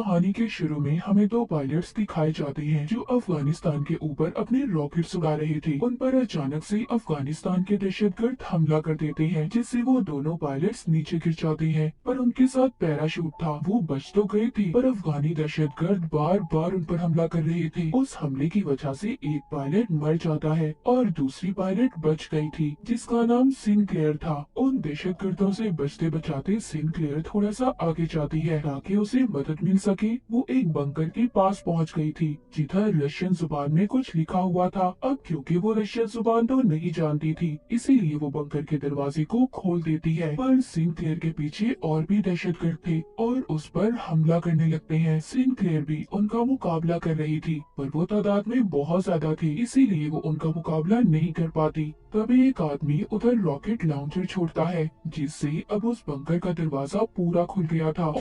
कहानी के शुरू में हमें दो पायलट्स दिखाए जाते हैं जो अफगानिस्तान के ऊपर अपने रॉकेट्स उड़ा रहे थे। उन पर अचानक से अफगानिस्तान के दहशतगर्द हमला कर देते हैं, जिससे वो दोनों पायलट्स नीचे गिर जाते हैं। पर उनके साथ पैराशूट था, वो बच तो गए थे, पर अफगानी दहशतगर्द बार बार उन पर हमला कर रहे थे। उस हमले की वजह से एक पायलट मर जाता है और दूसरी पायलट बच गई थी, जिसका नाम सिनक्लेयर था। उन दहशतगर्दों से बचते बचाते सिनक्लेयर थोड़ा सा आगे जाती है ताकि उसे मदद मिल सके। वो एक बंकर के पास पहुंच गई थी जिधर रशियन जुबान में कुछ लिखा हुआ था। अब क्योंकि वो रशियन जुबान तो नहीं जानती थी, इसीलिए वो बंकर के दरवाजे को खोल देती है। पर सिनक्लेयर के पीछे और भी दहशतगर्द थे और उस पर हमला करने लगते हैं। सिनक्लेयर भी उनका मुकाबला कर रही थी, पर वो तादाद में बहुत ज्यादा थी, इसीलिए वो उनका मुकाबला नहीं कर पाती। तभी एक आदमी उधर रॉकेट लॉन्चर छोड़ता है, जिससे अब उस बंकर का दरवाजा पूरा खुल गया था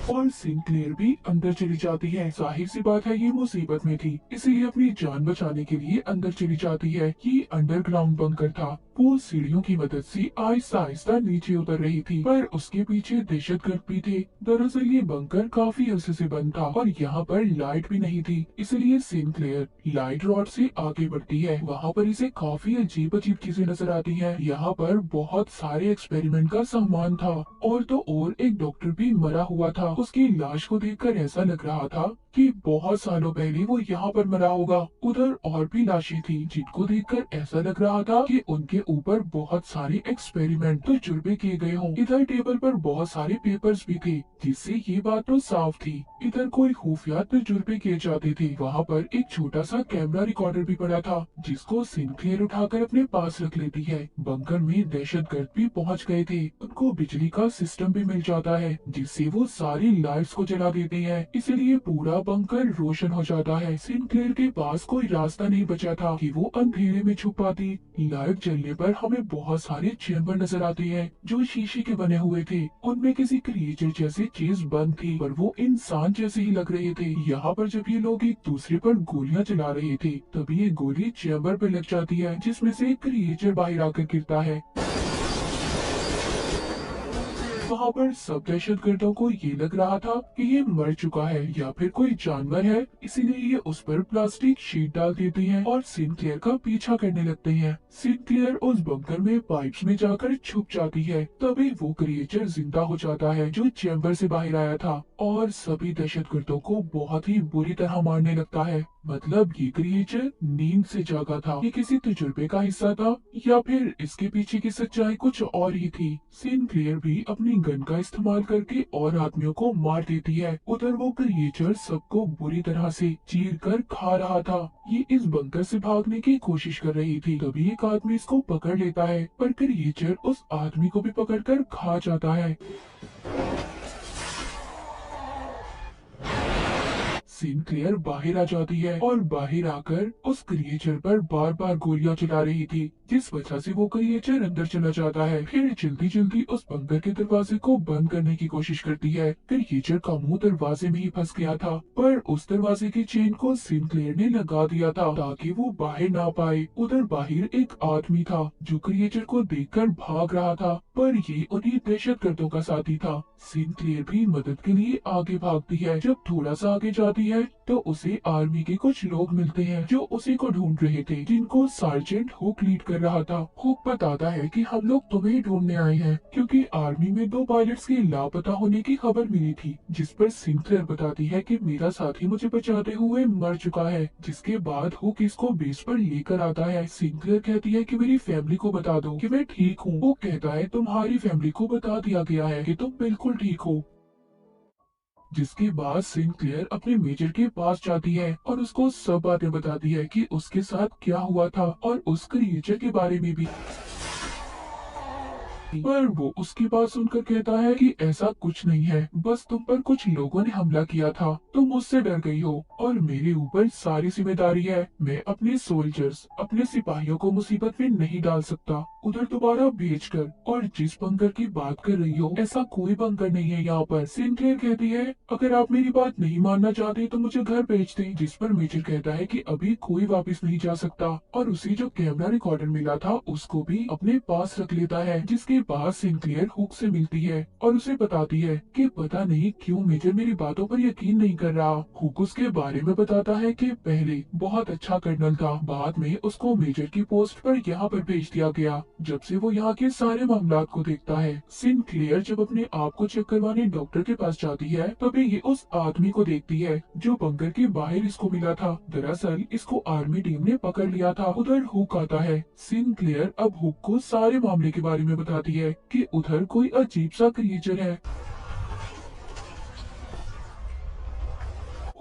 और सिनक्लेयर भी अंदर चली जाती है। जाहिर सी बात है, ये मुसीबत में थी, इसीलिए अपनी जान बचाने के लिए अंदर चली जाती है। ये अंडरग्राउंड बंकर था। वो सीढ़ियों की मदद से आहिस्ता आहिस्ता नीचे उतर रही थी, पर उसके पीछे दहशतगर्द भी थे। दरअसल ये बंकर काफी अरसे से बंद था और यहाँ पर लाइट भी नहीं थी, इसलिए सिनक्लेयर लाइट रॉड से आगे बढ़ती है। वहाँ पर इसे काफी अजीब अजीब चीजें नजर आती हैं। यहाँ पर बहुत सारे एक्सपेरिमेंट का सामान था और तो और एक डॉक्टर भी मरा हुआ था। उसकी लाश को देखकर ऐसा लग रहा था कि बहुत सालों पहले वो यहाँ पर मरा होगा। उधर और भी लाशें थी जिनको देखकर ऐसा लग रहा था कि उनके ऊपर बहुत सारे एक्सपेरिमेंट तो तजुर्बे किए गए हों। इधर टेबल पर बहुत सारे पेपर्स भी थे, जिससे ये बात तो साफ थी इधर कोई खुफिया तजुर्बे किए जाते थे। वहाँ पर एक छोटा सा कैमरा रिकॉर्डर भी पड़ा था, जिसको सिनक्लेयर उठाकर अपने पास रख लेती है। बंकर में दहशतगर्द भी पहुँच गए थे। उनको बिजली का सिस्टम भी मिल जाता है, जिससे वो सारी लाइट्स को जला देते हैं, इसलिए पूरा बंकर रोशन हो जाता है। सिनक्लेयर के पास कोई रास्ता नहीं बचा था कि वो अंधेरे में छुप पाती। लाइट जलने पर हमें बहुत सारे चेम्बर नजर आते हैं जो शीशे के बने हुए थे। उनमें किसी क्रिएचर जैसी चीज बंद थी, पर वो इंसान जैसे ही लग रहे थे। यहाँ पर जब ये लोग एक दूसरे पर गोलियां चला रहे थे, तभी ये गोली चेम्बर पे लग जाती है, जिसमें से एक क्रिएचर बाहर आकर गिरता है। वहाँ पर सब दहशतगर्दों को ये लग रहा था कि ये मर चुका है या फिर कोई जानवर है, इसीलिए ये उस पर प्लास्टिक शीट डाल देते हैं और सिनक्लेयर का पीछा करने लगते हैं। सिनक्लेयर उस बंकर में पाइप्स में जाकर छुप जाती है। तभी वो क्रिएचर जिंदा हो जाता है जो चैम्बर से बाहर आया था और सभी दहशतगर्दों को बहुत ही बुरी तरह मारने लगता है। मतलब ये क्रिएचर नींद से जागा था, ये किसी तजुर्बे का हिस्सा था या फिर इसके पीछे की सच्चाई कुछ और ही थी। सिनक्लेयर भी अपनी गन का इस्तेमाल करके और आदमियों को मार देती है। उधर वो क्रिएचर सबको बुरी तरह से चीर कर खा रहा था। ये इस बंकर से भागने की कोशिश कर रही थी, तभी एक आदमी इसको पकड़ लेता है, पर क्रिएचर उस आदमी को भी पकड़कर खा जाता है। सिनक्लेयर बाहर आ जाती है और बाहर आकर उस क्रिएचर पर बार बार गोलियां चला रही थी, जिस वजह से वो क्रिएचर अंदर चला जाता है। फिर जल्दी जल्दी उस बंकर के दरवाजे को बंद करने की कोशिश करती है। क्रिएचर का मुंह दरवाजे में ही फंस गया था, पर उस दरवाजे की चेन को सिनक्लेयर ने लगा दिया था ताकि वो बाहर ना पाए। उधर बाहर एक आदमी था जो क्रिएचर को देखकर भाग रहा था, पर ये उन्हीं दहशतगर्दों का साथी था। सिनक्लेयर भी मदद के लिए आगे भागती है। जब थोड़ा सा आगे जाती है तो उसे आर्मी के कुछ लोग मिलते हैं जो उसी को ढूंढ रहे थे, जिनको सार्जेंट हुक लीड कर रहा था। हुक बताता है कि हम लोग तुम्हें ढूंढने आए हैं क्योंकि आर्मी में दो पायलट्स के लापता होने की खबर मिली थी, जिस पर सिनक्लेयर बताती है कि मेरा साथी मुझे बचाते हुए मर चुका है। जिसके बाद हुक इसको बेस पर लेकर आता है। सिनक्लेयर कहती है कि मेरी फैमिली को बता दो कि मैं ठीक हूँ। हुक कहता है तुम्हारी फैमिली को बता दिया गया है कि तुम बिल्कुल ठीक हो। जिसके बाद सिनक्लेयर अपने मेजर के पास जाती है और उसको सब बातें बताती है कि उसके साथ क्या हुआ था और उस क्रिएचर के बारे में भी। पर वो उसकी बात सुनकर कहता है कि ऐसा कुछ नहीं है, बस तुम पर कुछ लोगों ने हमला किया था, तुम मुझसे डर गई हो और मेरे ऊपर सारी जिम्मेदारी है। मैं अपने सोल्जर्स, अपने सिपाहियों को मुसीबत में नहीं डाल सकता। उधर दोबारा भेजकर। और जिस बंकर की बात कर रही हो, ऐसा कोई बंकर नहीं है यहाँ पर। सिंक्लेयर कहती है अगर आप मेरी बात नहीं मानना चाहते तो मुझे घर भेज दें। जिस पर मेजर कहता है कि अभी कोई वापस नहीं जा सकता और उसे जो कैमरा रिकॉर्डर मिला था उसको भी अपने पास रख लेता है। जिसके बाद सिंक्लेयर हुक से मिलती है और उसे बताती है कि पता नहीं क्यों मेजर मेरी बातों पर यकीन नहीं कर रहा। हुक उसके बारे में बताता है कि पहले बहुत अच्छा कर्नल था, बाद में उसको मेजर की पोस्ट पर यहाँ पर भेज दिया गया। जब से वो यहाँ के सारे मामलात को देखता है। सिंक्लेयर जब अपने आप को चेक करवाने डॉक्टर के पास जाती है तभी ये उस आदमी को देखती है जो बंकर के बाहर इसको मिला था। दरअसल इसको आर्मी टीम ने पकड़ लिया था। उधर हुक आता है। सिंक्लेयर अब हुक को सारे मामले के बारे में बताती है कि उधर कोई अजीब सा क्रिएचर है।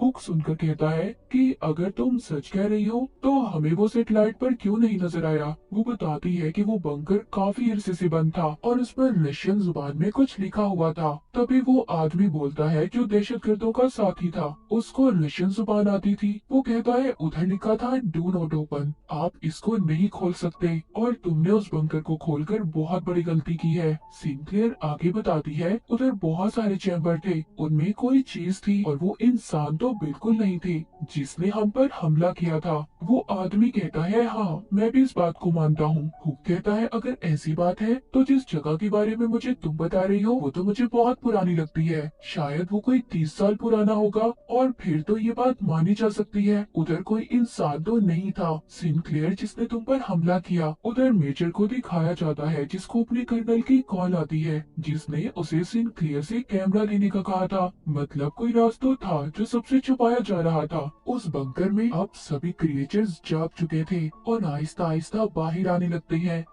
हुक सुनकर कहता है कि अगर तुम सच कह रही हो तो हमें वो सेटेलाइट पर क्यों नहीं नजर आया। वो बताती है कि वो बंकर काफी अरसे से बंद था और उस पर रशियन जुबान में कुछ लिखा हुआ था। तभी वो आदमी बोलता है जो दहशतगर्दों का साथी था, उसको रशियन जुबान आती थी। वो कहता है उधर लिखा था डू नॉट ओपन, आप इसको नहीं खोल सकते और तुमने उस बंकर को खोलकर बहुत बड़ी गलती की है। सिंक्लेयर आगे बताती है उधर बहुत सारे चैम्बर थे, उनमें कोई चीज थी और वो इंसान तो बिल्कुल नहीं थे जिसने हम पर हमला किया था। वो आदमी कहता है हाँ मैं भी इस बात को मानता हूँ। हुक कहता है अगर ऐसी बात है तो जिस जगह के बारे में मुझे तुम बता रही हो वो तो मुझे बहुत पुरानी लगती है, शायद वो कोई 30 साल पुराना होगा और फिर तो ये बात मानी जा सकती है। उधर कोई इंसान तो नहीं था सिंक्लेयर जिसने तुम पर हमला किया। उधर मेजर को दिखाया जाता है जिसको अपने कर्नल की कॉल आती है जिसने उसे सिंक्लेयर से कैमरा लेने का कहा था। मतलब कोई राज तो था जो सबसे छुपाया जा रहा था। उस बंकर में अब सभी क्रिएचर्स जाग चुके थे और आहिस्ता आहिस्ता बाहर आने लगते हैं।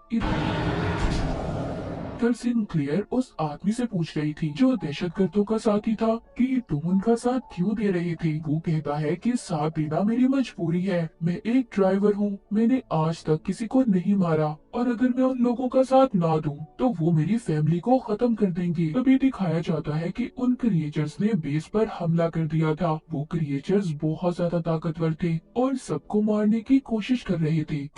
सिंक्लेयर उस आदमी से पूछ रही थी जो दहशतगर्दों का साथी था कि तुम उनका साथ क्यों दे रहे थे। वो कहता है कि साथ देना मेरी मजबूरी है, मैं एक ड्राइवर हूँ, मैंने आज तक किसी को नहीं मारा और अगर मैं उन लोगों का साथ ना दूं तो वो मेरी फैमिली को खत्म कर देंगे। तभी दिखाया जाता है कि उन क्रिएचर्स ने बेस पर हमला कर दिया था। वो क्रिएचर्स बहुत ज्यादा ताकतवर थे और सबको मारने की कोशिश कर रहे थे।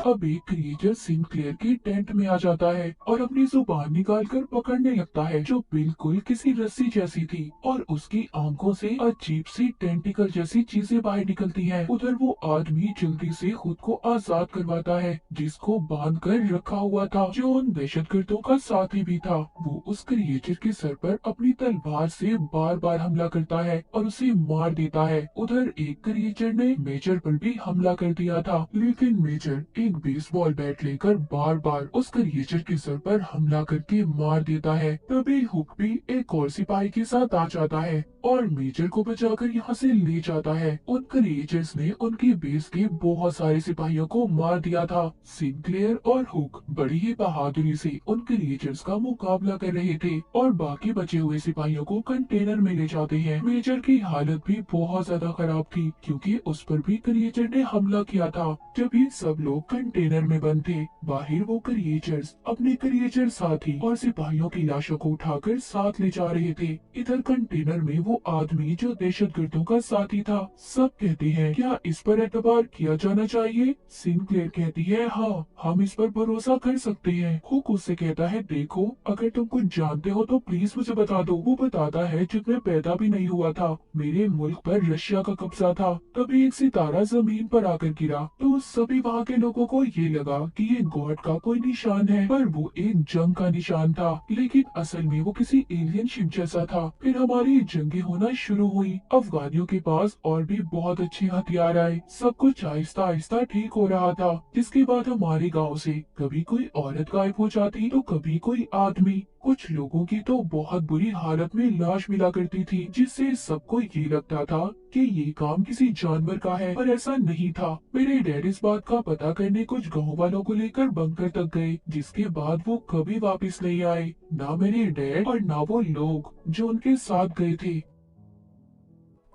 अब एक क्रिएचर सिंक्लेयर की टेंट में आ जाता है और अपनी जुबान निकालकर पकड़ने लगता है जो बिल्कुल किसी रस्सी जैसी थी और उसकी आंखों से अजीब सी टेंटिकल जैसी चीजें बाहर निकलती हैं। उधर वो आदमी जल्दी से खुद को आजाद करवाता है जिसको बांध कर रखा हुआ था जो उन दहशतगर्दों का साथी भी था। वो उस क्रिएचर के सर पर अपनी तलवार से बार बार हमला करता है और उसे मार देता है। उधर एक क्रिएचर ने मेजर पर भी हमला कर दिया था लेकिन मेजर एक बेसबॉल बैट लेकर बार बार उस क्रिएचर के सर पर हमला करके मार देता है। तभी हुक भी एक और सिपाही के साथ आ जाता है और मेजर को बचाकर यहाँ से ले जाता है। उन क्रिएचर्स ने उनकी बेस के बहुत सारे सिपाहियों को मार दिया था। सिंक्लेयर और हुक बड़ी ही बहादुरी से उन क्रिएचर्स का मुकाबला कर रहे थे और बाकी बचे हुए सिपाहियों को कंटेनर में ले जाते हैं। मेजर की हालत भी बहुत ज्यादा खराब थी क्योंकि उस पर भी क्रिएचर ने हमला किया था। जब ये सब लोग कंटेनर में बंद थे, बाहर वो क्रिएचर्स अपने क्रिएचर साथी और सिपाहियों की लाशों को उठाकर साथ ले जा रहे थे। इधर कंटेनर में वो आदमी जो दहशतगर्दों का साथी था। सब कहते हैं क्या इस पर एतबार किया जाना चाहिए। सिंक्लेयर कहती है हाँ हम इस पर भरोसा कर सकते हैं। हुक उससे कहता है देखो अगर तुम कुछ जानते हो तो प्लीज मुझे बता दो। वो बताता है जब मैं पैदा भी नहीं हुआ था मेरे मुल्क पर रशिया का कब्जा था, तभी एक सितारा जमीन पर आकर गिरा तो सभी वहाँ के लोगों को ये लगा कि ये गॉड का कोई निशान है, पर वो एक जंग का निशान था लेकिन असल में वो किसी एलियन शिप जैसा था। फिर हमारी जंगे होना शुरू हुई, अफगानियों के पास और भी बहुत अच्छे हथियार आए, सब कुछ आहिस्ता आहिस्ता ठीक हो रहा था। जिसके बाद हमारे गांव से कभी कोई औरत गायब हो जाती तो कभी कोई आदमी, कुछ लोगों की तो बहुत बुरी हालत में लाश मिला करती थी जिससे सबको ये लगता था कि ये काम किसी जानवर का है, पर ऐसा नहीं था। मेरे डैड इस बात का पता करने कुछ गांव वालों को लेकर बंकर तक गए जिसके बाद वो कभी वापस नहीं आए, ना मेरे डैड और ना वो लोग जो उनके साथ गए थे।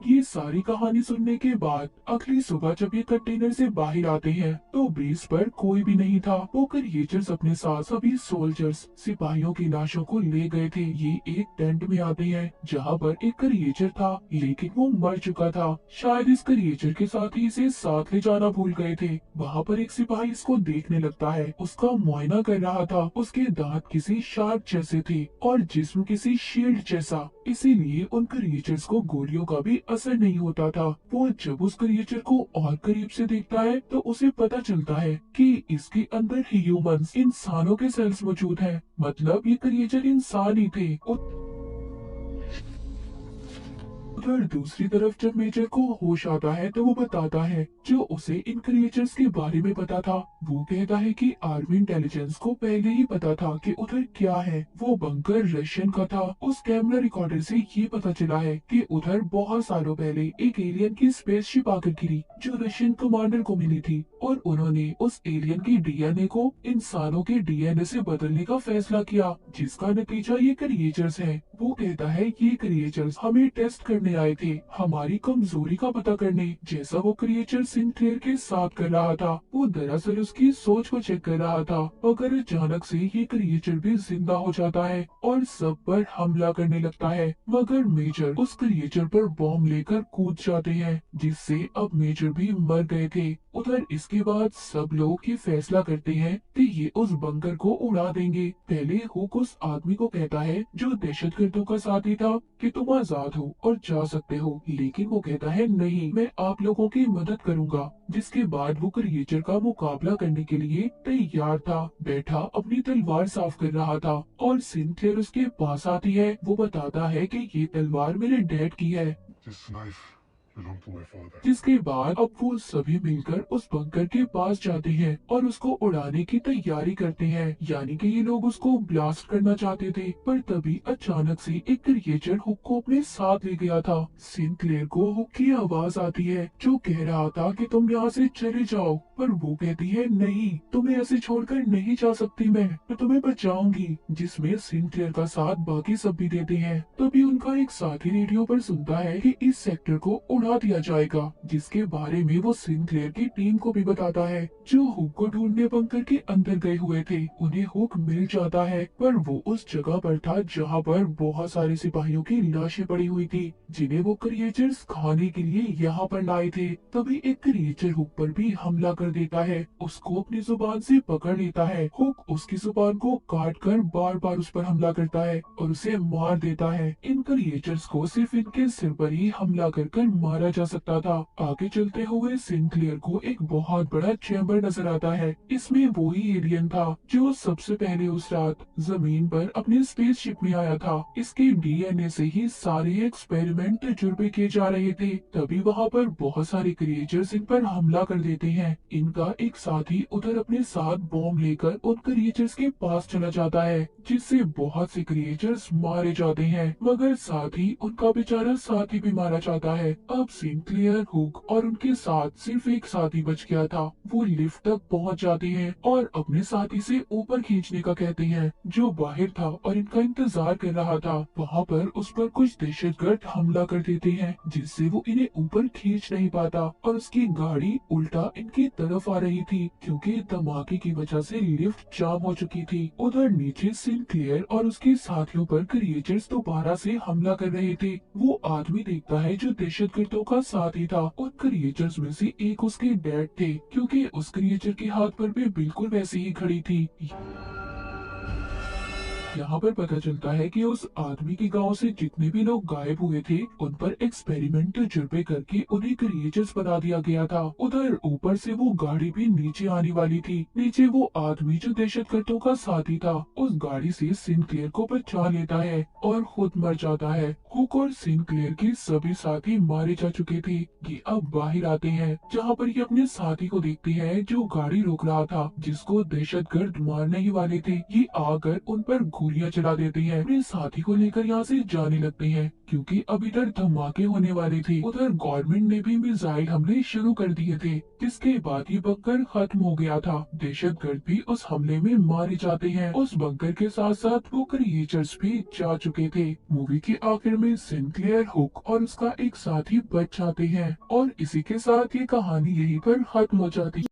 ये सारी कहानी सुनने के बाद अगली सुबह जब ये कंटेनर से बाहर आते हैं तो बेस पर कोई भी नहीं था। वो क्रिएचर्स अपने साथ सभी सोल्जर्स सिपाहियों की लाशों को ले गए थे। ये एक टेंट में आते हैं जहाँ पर एक क्रिएचर था, लेकिन वो मर चुका था। शायद इस क्रिएचर के साथ ही इसे साथ ले जाना भूल गए थे। वहाँ पर एक सिपाही इसको देखने लगता है, उसका मुआयना कर रहा था। उसके दांत किसी शार्क जैसे थे और जिस्म किसी शील्ड जैसा, इसीलिए उन क्रिएचर्स को गोलियों का भी असर नहीं होता था। वो जब उस क्रिएचर को और करीब से देखता है तो उसे पता चलता है कि इसके अंदर ह्यूमंस इंसानों के सेल्स मौजूद हैं। मतलब ये क्रिएचर इंसान ही थे। उधर दूसरी तरफ जब मेजर को होश आता है तो वो बताता है जो उसे इन क्रिएचर्स के बारे में पता था। वो कहता है कि आर्मी इंटेलिजेंस को पहले ही पता था कि उधर क्या है। वो बंकर रशियन का था। उस कैमरा रिकॉर्डर से ये पता चला है कि उधर बहुत सालों पहले एक एलियन की स्पेसशिप आकर गिरी जो रशियन कमांडर को मिली थी, और उन्होंने उस एलियन की डीएनए को इंसानों के डीएनए से बदलने का फैसला किया, जिसका नतीजा ये क्रिएचर्स है। वो कहता है ये क्रिएचर्स हमें टेस्ट करने आए थे, हमारी कमजोरी का पता करने, जैसा वो क्रिएचर सिंक्लेयर के साथ कर रहा था। वो दरअसल उसकी सोच को चेक कर रहा था। अगर अचानक से ये क्रिएचर भी जिंदा हो जाता है और सब पर हमला करने लगता है, मगर मेजर उस क्रिएचर पर बॉम्ब लेकर कूद जाते हैं, जिससे अब मेजर भी मर गए थे। उधर इसके बाद सब लोग ये फैसला करते हैं कि ये उस बंकर को उड़ा देंगे। पहले हुक उस आदमी को कहता है जो दहशतगर्दों का साथी था कि तुम आजाद हो और जा सकते हो, लेकिन वो कहता है नहीं, मैं आप लोगों की मदद करूंगा। जिसके बाद वो क्रिएचर का मुकाबला करने के लिए तैयार था। बैठा अपनी तलवार साफ कर रहा था और सिंक्लेयर उसके पास आती है। वो बताता है कि ये तलवार मेरे डैड की है। जिसके बाद अब वो सभी मिलकर उस बंकर के पास जाते हैं और उसको उड़ाने की तैयारी करते हैं। यानी कि ये लोग उसको ब्लास्ट करना चाहते थे, पर तभी अचानक से एक क्रिएचर हुक को अपने साथ ले गया था। सिंक्लेयर को हुक की आवाज आती है जो कह रहा था कि तुम यहाँ से चले जाओ, पर वो कहती है नहीं, तुम्हें ऐसे छोड़कर नहीं जा सकती, मैं तुम्हें बचाऊंगी। जिसमें सिंक्लेयर का साथ बाकी सब भी देते हैं। तभी उनका एक साथी रेडियो पर सुनता है कि इस सेक्टर को उड़ा दिया जाएगा, जिसके बारे में वो सिंक्लेयर की टीम को भी बताता है जो हुक को ढूंढने बंकर के अंदर गए हुए थे। उन्हें हुक मिल जाता है, पर वो उस जगह पर था जहाँ पर बहुत सारे सिपाहियों की लाशें पड़ी हुई थी, जिन्हें वो क्रिएचर्स खाने के लिए यहाँ पर लाए थे। तभी एक क्रिएचर हुक पर भी हमला कर देता है, उसको अपनी जुबान से पकड़ लेता है। हुक उसकी जुबान को काट कर बार बार उस पर हमला करता है और उसे मार देता है। इन क्रिएचर्स को सिर्फ इनके सिर पर ही हमला कर मारा जा सकता था। आगे चलते हुए सिंक्लेयर को एक बहुत बड़ा चैम्बर नजर आता है। इसमें वही एलियन था जो सबसे पहले उस रात जमीन पर अपने स्पेसशिप में आया था। इसके डीएनए से ही सारे एक्सपेरिमेंट तजुर्बे किए जा रहे थे। तभी वहाँ पर बहुत सारे क्रिएचर्स इन पर हमला कर देते हैं। इनका एक साथी उधर अपने साथ बॉम्ब लेकर उन क्रिएचर्स के पास चला जाता है, जिससे बहुत से क्रिएचर्स मारे जाते हैं, मगर साथ ही उनका बेचारा साथी भी मारा जाता है। अब सिंक्लेयर, हुक और उनके साथ सिर्फ एक साथी बच गया था। वो लिफ्ट तक पहुंच जाते हैं और अपने साथी से ऊपर खींचने का कहते हैं, जो बाहर था और इनका इंतजार कर रहा था। वहाँ पर उस पर कुछ दहशतगर्द हमला कर देते हैं, जिससे वो इन्हें ऊपर खींच नहीं पाता और उसकी गाड़ी उल्टा इनकी तरफ आ रही थी, क्योंकि धमाके की वजह से लिफ्ट जाम हो चुकी थी। उधर नीचे सिंक्लेयर और उसके साथियों पर क्रिएचर्स दोबारा से हमला कर रहे थे। वो आदमी देखता है जो दहशतगर्दों का साथी था। उन क्रिएचर्स में से एक उसके डैड थे, क्योंकि उस क्रिएचर के हाथ पर भी बिल्कुल वैसी ही घड़ी थी। यहाँ पर पता चलता है कि उस आदमी के गांव से जितने भी लोग गायब हुए थे, उन पर एक्सपेरिमेंट तजुर्बे करके उन्हें क्रिएचर्स बना दिया गया था। उधर ऊपर से वो गाड़ी भी नीचे आने वाली थी। नीचे वो आदमी जो दहशतगर्दों का साथी था, उस गाड़ी से सिंक्लेयर को बचा लेता है और खुद मर जाता है। हुक और सिंक्लेयर के सभी साथी मारे जा चुके थे। ये अब बाहर आते हैं, जहाँ पर ये अपने साथी को देखते हैं जो गाड़ी रोक रहा था, जिसको दहशतगर्द मारने ही वाले थे। ये आकर उन पर गोलियां चला देते हैं, अपने साथी को लेकर यहाँ से जाने लगते हैं क्योंकि अब इधर धमाके होने वाले थे। उधर गवर्नमेंट ने भी मिसाइल हमले शुरू कर दिए थे, जिसके बाद ये बंकर खत्म हो गया था। दहशतगर्द भी उस हमले में मारे जाते हैं। उस बंकर के साथ साथ वो क्रिएचर्स भी जा चुके थे। मूवी के आखिर में सिंक्लेयर, हुक और उसका एक साथी बच जाते हैं और इसी के साथ ये कहानी यहीं पर खत्म हो जाती है।